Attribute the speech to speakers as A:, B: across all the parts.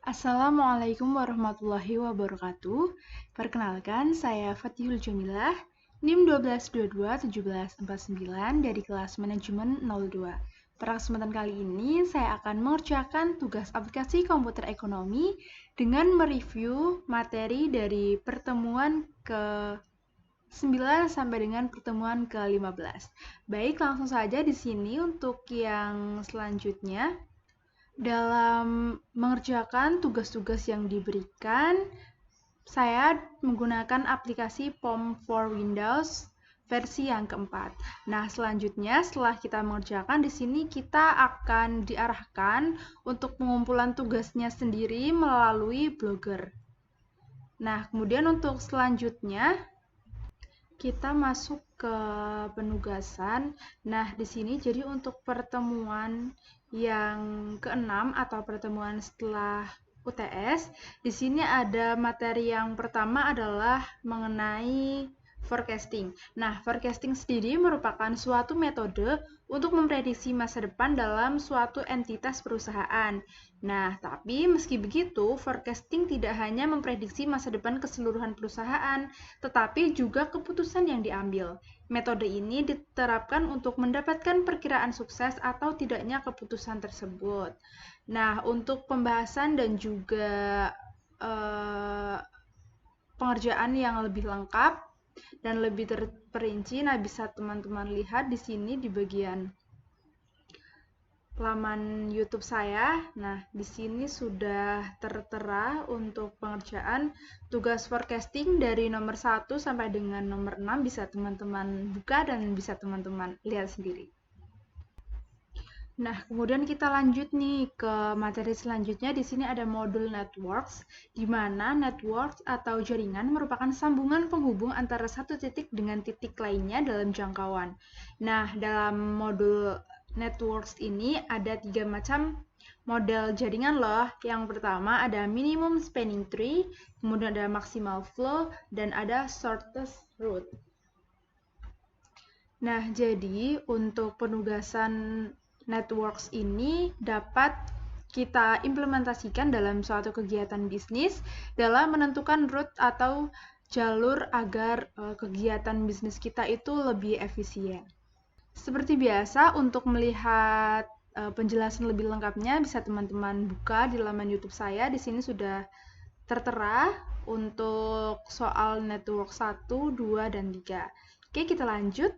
A: Assalamualaikum warahmatullahi wabarakatuh. Perkenalkan, saya Fatihul Jamilah, NIM 12221749 dari kelas Manajemen 02. Pada kesempatan kali ini, saya akan mengerjakan tugas aplikasi komputer ekonomi dengan mereview materi dari pertemuan ke-9 sampai dengan pertemuan ke-15. Baik, langsung saja di sini untuk yang selanjutnya. Dalam mengerjakan tugas-tugas yang diberikan, saya menggunakan aplikasi POM for Windows versi yang keempat. Nah, selanjutnya setelah kita mengerjakan di sini kita akan diarahkan untuk pengumpulan tugasnya sendiri melalui Blogger. Nah, kemudian untuk selanjutnya kita masuk ke penugasan. Nah, di sini jadi untuk pertemuan yang keenam atau pertemuan setelah UTS, di sini ada materi yang pertama adalah mengenai forecasting. Nah, forecasting sendiri merupakan suatu metode untuk memprediksi masa depan dalam suatu entitas perusahaan. Nah, tapi meski begitu, forecasting tidak hanya memprediksi masa depan keseluruhan perusahaan, tetapi juga keputusan yang diambil. Metode ini diterapkan untuk mendapatkan perkiraan sukses atau tidaknya keputusan tersebut. Nah, untuk pembahasan dan juga pengerjaan yang lebih lengkap dan lebih terperinci, nah bisa teman-teman lihat di sini di bagian laman YouTube saya. Nah, di sini sudah tertera untuk pengerjaan tugas forecasting dari nomor 1 sampai dengan nomor 6, bisa teman-teman buka dan bisa teman-teman lihat sendiri. Nah, kemudian kita lanjut nih ke materi selanjutnya. Di sini ada modul networks, di mana networks atau jaringan merupakan sambungan penghubung antara satu titik dengan titik lainnya dalam jangkauan. Nah, dalam modul networks ini ada 3 macam model jaringan loh. Yang pertama ada minimum spanning tree, kemudian ada maximal flow, dan ada shortest route. Nah, jadi untuk penugasan networks ini dapat kita implementasikan dalam suatu kegiatan bisnis dalam menentukan route atau jalur agar kegiatan bisnis kita itu lebih efisien. Seperti biasa, untuk melihat penjelasan lebih lengkapnya bisa teman-teman buka di laman YouTube saya. Di sini sudah tertera untuk soal network 1, 2, dan 3. Oke, kita lanjut.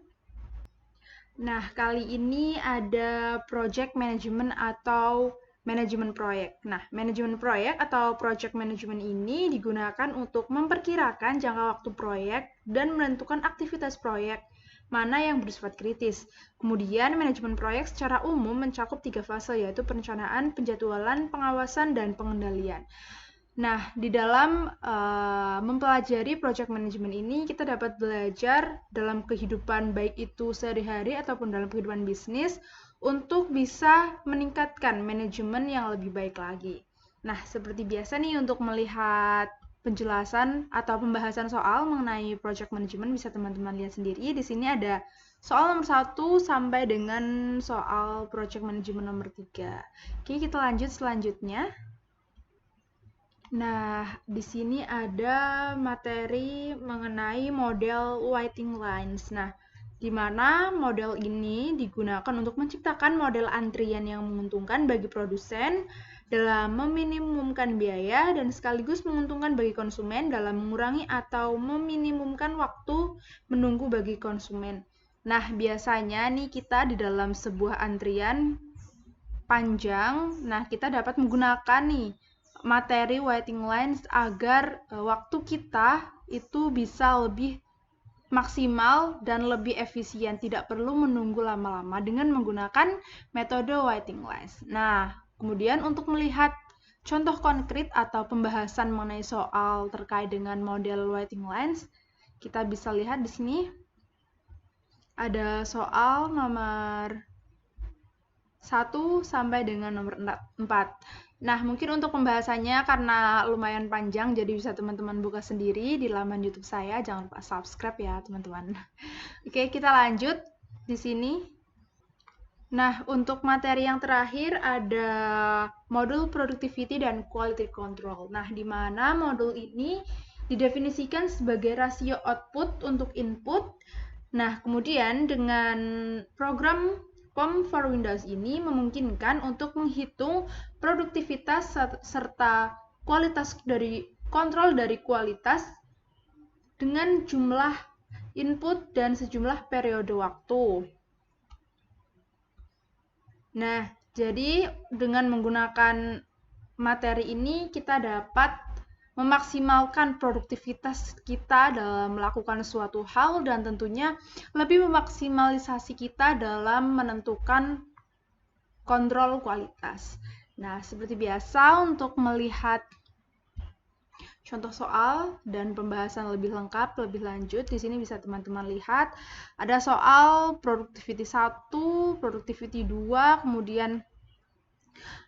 A: Nah, kali ini ada project management atau manajemen proyek. Nah, manajemen proyek atau project management ini digunakan untuk memperkirakan jangka waktu proyek dan menentukan aktivitas proyek mana yang bersifat kritis. Kemudian, manajemen proyek secara umum mencakup 3 fase, yaitu perencanaan, penjadwalan, pengawasan, dan pengendalian. Nah, di dalam mempelajari project management ini, kita dapat belajar dalam kehidupan baik itu sehari-hari ataupun dalam kehidupan bisnis untuk bisa meningkatkan manajemen yang lebih baik lagi. Nah, seperti biasa nih untuk melihat penjelasan atau pembahasan soal mengenai project management bisa teman-teman lihat sendiri. Di sini ada soal nomor 1 sampai dengan soal project management nomor 3. Oke, kita lanjut selanjutnya. Nah, di sini ada materi mengenai model waiting lines. Nah, di mana model ini digunakan untuk menciptakan model antrian yang menguntungkan bagi produsen dalam meminimumkan biaya dan sekaligus menguntungkan bagi konsumen dalam mengurangi atau meminimumkan waktu menunggu bagi konsumen. Nah, biasanya nih kita di dalam sebuah antrian panjang, nah kita dapat menggunakan nih materi waiting lines agar waktu kita itu bisa lebih maksimal dan lebih efisien, tidak perlu menunggu lama-lama dengan menggunakan metode waiting lines. Nah, kemudian untuk melihat contoh konkret atau pembahasan mengenai soal terkait dengan model waiting lines, kita bisa lihat di sini ada soal nomor 1 sampai dengan nomor 4. Nah, mungkin untuk pembahasannya karena lumayan panjang, jadi bisa teman-teman buka sendiri di laman YouTube saya. Jangan lupa subscribe ya, teman-teman. Oke, kita lanjut di sini. Nah, untuk materi yang terakhir ada modul productivity dan quality control. Nah, di mana modul ini didefinisikan sebagai rasio output untuk input. Nah, kemudian dengan program POM for Windows ini memungkinkan untuk menghitung produktivitas serta kualitas dari kontrol dari kualitas dengan jumlah input dan sejumlah periode waktu. Nah, jadi dengan menggunakan materi ini kita dapat memaksimalkan produktivitas kita dalam melakukan suatu hal dan tentunya lebih memaksimalisasi kita dalam menentukan kontrol kualitas. Nah, seperti biasa untuk melihat contoh soal dan pembahasan lebih lengkap, lebih lanjut, di sini bisa teman-teman lihat ada soal productivity 1, productivity 2, kemudian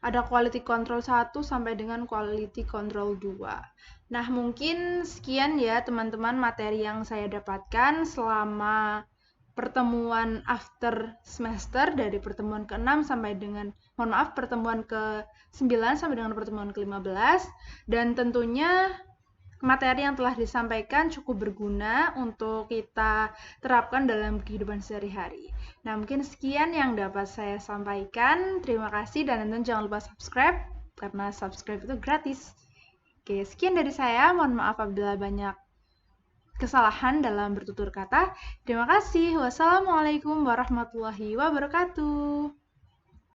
A: ada quality control 1 sampai dengan quality control 2. Nah, mungkin sekian ya teman-teman materi yang saya dapatkan selama pertemuan after semester dari pertemuan ke-6 sampai dengan, pertemuan ke-9 sampai dengan pertemuan ke-15. Dan tentunya materi yang telah disampaikan cukup berguna untuk kita terapkan dalam kehidupan sehari-hari. Nah, mungkin sekian yang dapat saya sampaikan. Terima kasih dan jangan lupa subscribe, karena subscribe itu gratis. Oke, sekian dari saya. Mohon maaf apabila banyak kesalahan dalam bertutur kata. Terima kasih. Wassalamualaikum warahmatullahi wabarakatuh.